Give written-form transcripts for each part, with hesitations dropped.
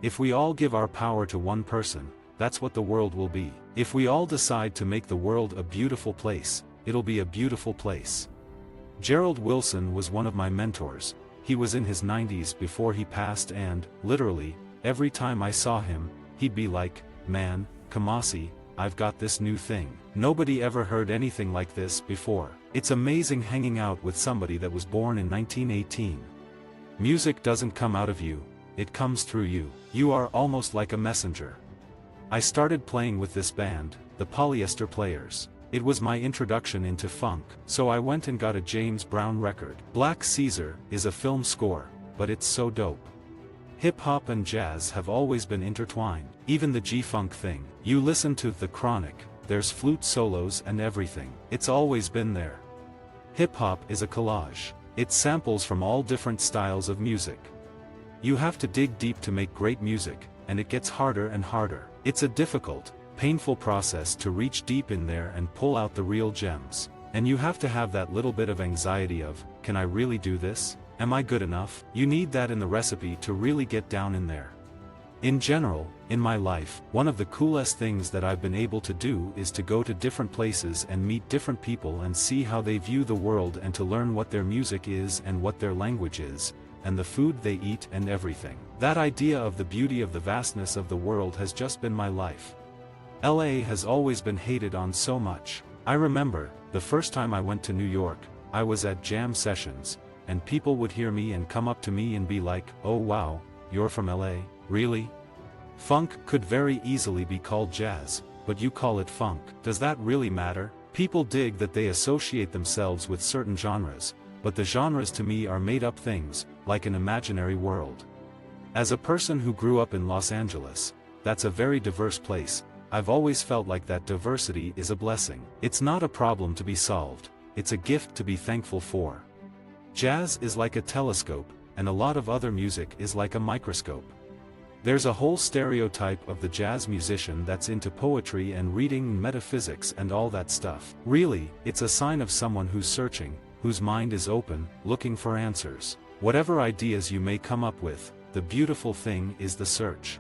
If we all give our power to one person, that's what the world will be. If we all decide to make the world a beautiful place, it'll be a beautiful place. Gerald Wilson was one of my mentors. He was in his 90s before he passed and, literally, every time I saw him, he'd be like, "Man, Kamasi, I've got this new thing. Nobody ever heard anything like this before." It's amazing hanging out with somebody that was born in 1918. Music doesn't come out of you, it comes through you. You are almost like a messenger. I started playing with this band, the Polyester Players. It was my introduction into funk, so I went and got a James Brown record. Black Caesar is a film score, but it's so dope. Hip-hop and jazz have always been intertwined, even the G-funk thing. You listen to The Chronic, there's flute solos and everything. It's always been there. Hip-hop is a collage. It samples from all different styles of music. You have to dig deep to make great music, and it gets harder and harder. It's a difficult, painful process to reach deep in there and pull out the real gems. And you have to have that little bit of anxiety of, can I really do this? Am I good enough? You need that in the recipe to really get down in there. In general, in my life, one of the coolest things that I've been able to do is to go to different places and meet different people and see how they view the world and to learn what their music is and what their language is, and the food they eat and everything. That idea of the beauty of the vastness of the world has just been my life. LA has always been hated on so much. I remember, the first time I went to New York, I was at jam sessions, and people would hear me and come up to me and be like, "Oh wow, you're from LA, really? Funk could very easily be called jazz, but you call it funk. Does that really matter?" People dig that they associate themselves with certain genres, but the genres to me are made-up things, like an imaginary world. As a person who grew up in Los Angeles, that's a very diverse place. I've always felt like that diversity is a blessing. It's not a problem to be solved, it's a gift to be thankful for. Jazz is like a telescope, and a lot of other music is like a microscope. There's a whole stereotype of the jazz musician that's into poetry and reading metaphysics and all that stuff. Really, it's a sign of someone who's searching, whose mind is open, looking for answers. Whatever ideas you may come up with, the beautiful thing is the search.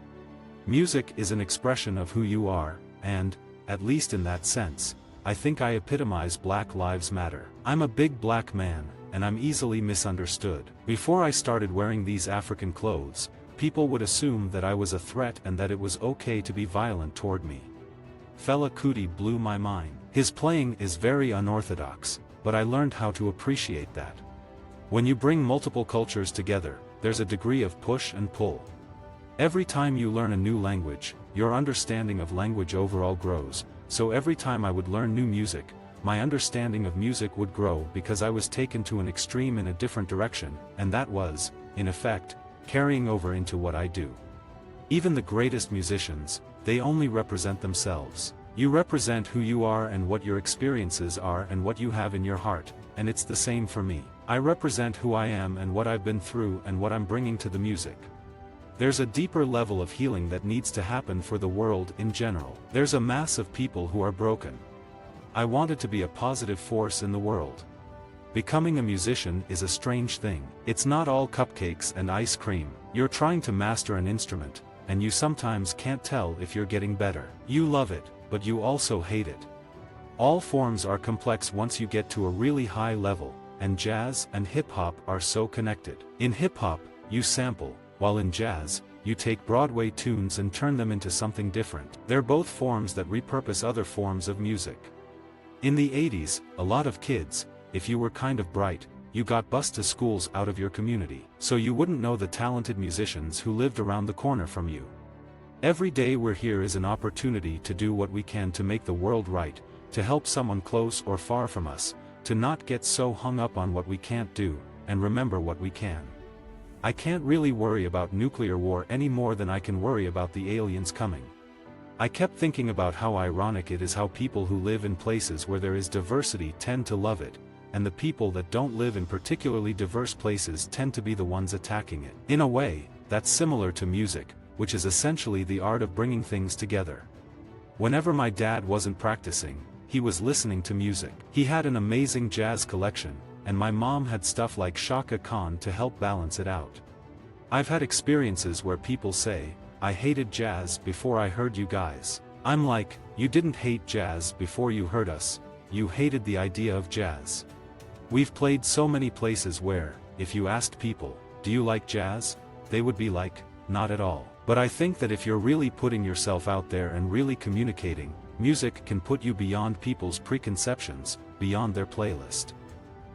Music is an expression of who you are, and, at least in that sense, I think I epitomize Black Lives Matter. I'm a big black man, and I'm easily misunderstood. Before I started wearing these African clothes, people would assume that I was a threat and that it was okay to be violent toward me. Fela Kuti blew my mind. His playing is very unorthodox, but I learned how to appreciate that. When you bring multiple cultures together, there's a degree of push and pull. Every time you learn a new language, your understanding of language overall grows, so every time I would learn new music, my understanding of music would grow because I was taken to an extreme in a different direction, and that was, in effect, carrying over into what I do. Even the greatest musicians, they only represent themselves. You represent who you are and what your experiences are and what you have in your heart, and it's the same for me. I represent who I am and what I've been through and what I'm bringing to the music. There's a deeper level of healing that needs to happen for the world in general. There's a mass of people who are broken. I wanted to be a positive force in the world. Becoming a musician is a strange thing. It's not all cupcakes and ice cream. You're trying to master an instrument, and you sometimes can't tell if you're getting better. You love it, but you also hate it. All forms are complex once you get to a really high level, and jazz and hip-hop are so connected. In hip-hop, you sample, while in jazz, you take Broadway tunes and turn them into something different. They're both forms that repurpose other forms of music. In the 80s, a lot of kids, if you were kind of bright, you got bused to schools out of your community, so you wouldn't know the talented musicians who lived around the corner from you. Every day we're here is an opportunity to do what we can to make the world right, to help someone close or far from us, to not get so hung up on what we can't do, and remember what we can. I can't really worry about nuclear war any more than I can worry about the aliens coming. I kept thinking about how ironic it is how people who live in places where there is diversity tend to love it, and the people that don't live in particularly diverse places tend to be the ones attacking it. In a way, that's similar to music, which is essentially the art of bringing things together. Whenever my dad wasn't practicing, he was listening to music. He had an amazing jazz collection, and my mom had stuff like Shaka Khan to help balance it out. I've had experiences where people say, I hated jazz before I heard you guys. I'm like, you didn't hate jazz before you heard us, you hated the idea of jazz. We've played so many places where, if you asked people, do you like jazz? They would be like, not at all. But I think that if you're really putting yourself out there and really communicating, music can put you beyond people's preconceptions, beyond their playlist.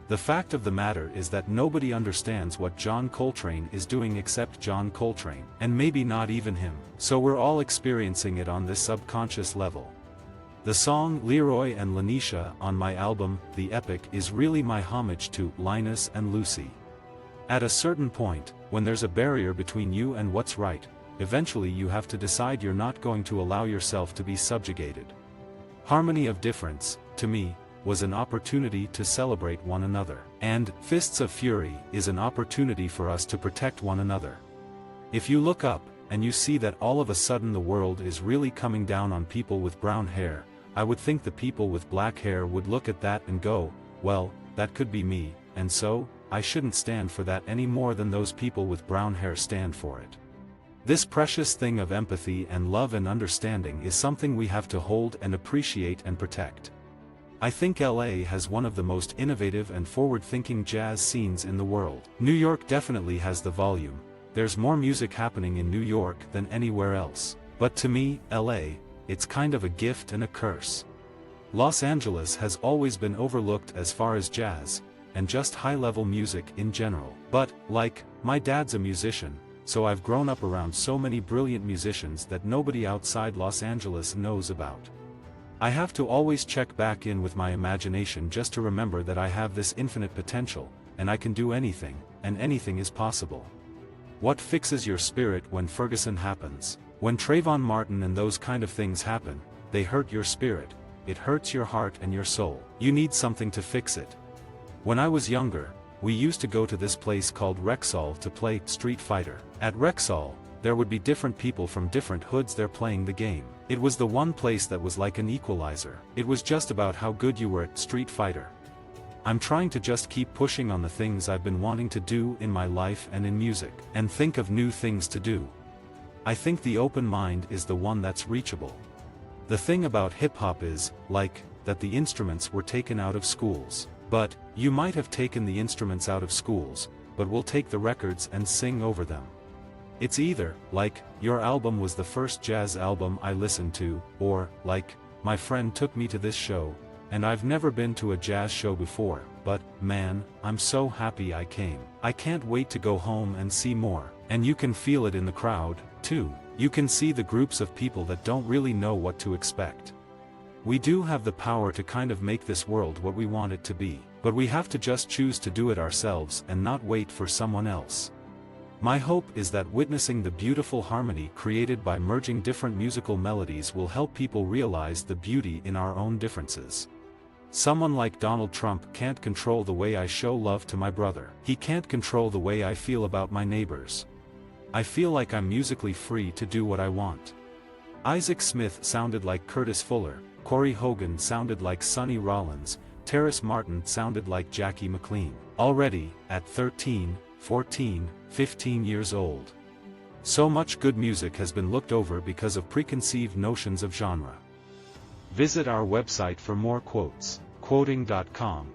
The fact of the matter is that nobody understands what John Coltrane is doing except John Coltrane, and maybe not even him. So we're all experiencing it on this subconscious level. The song Leroy and Lanisha on my album, The Epic, is really my homage to Linus and Lucy. At a certain point, when there's a barrier between you and what's right, eventually you have to decide you're not going to allow yourself to be subjugated. Harmony of Difference, to me, was an opportunity to celebrate one another. And Fists of Fury is an opportunity for us to protect one another. If you look up, and you see that all of a sudden the world is really coming down on people with brown hair, I would think the people with black hair would look at that and go, well, that could be me, and so, I shouldn't stand for that any more than those people with brown hair stand for it. This precious thing of empathy and love and understanding is something we have to hold and appreciate and protect. I think LA has one of the most innovative and forward-thinking jazz scenes in the world. New York definitely has the volume. There's more music happening in New York than anywhere else. But to me, LA, it's kind of a gift and a curse. Los Angeles has always been overlooked as far as jazz, and just high-level music in general. But, like, my dad's a musician, so I've grown up around so many brilliant musicians that nobody outside Los Angeles knows about. I have to always check back in with my imagination just to remember that I have this infinite potential, and I can do anything, and anything is possible. What fixes your spirit when Ferguson happens? When Trayvon Martin and those kind of things happen, they hurt your spirit, it hurts your heart and your soul. You need something to fix it. When I was younger, we used to go to this place called Rexall to play Street Fighter. At Rexall, there would be different people from different hoods there playing the game. It was the one place that was like an equalizer. It was just about how good you were at Street Fighter. I'm trying to just keep pushing on the things I've been wanting to do in my life and in music, and think of new things to do. I think the open mind is the one that's reachable. The thing about hip-hop is, like, that the instruments were taken out of schools. But, you might have taken the instruments out of schools, but we'll take the records and sing over them. It's either, like, your album was the first jazz album I listened to, or, like, my friend took me to this show, and I've never been to a jazz show before, but, man, I'm so happy I came. I can't wait to go home and see more. And you can feel it in the crowd, too. You can see the groups of people that don't really know what to expect. We do have the power to kind of make this world what we want it to be, but we have to just choose to do it ourselves and not wait for someone else. My hope is that witnessing the beautiful harmony created by merging different musical melodies will help people realize the beauty in our own differences. Someone like Donald Trump can't control the way I show love to my brother. He can't control the way I feel about my neighbors. I feel like I'm musically free to do what I want. Isaac Smith sounded like Curtis Fuller, Corey Hogan sounded like Sonny Rollins, Terrace Martin sounded like Jackie McLean. Already, at 13, 14, 15 years old. So much good music has been looked over because of preconceived notions of genre. Visit our website for more quotes, quoting.com.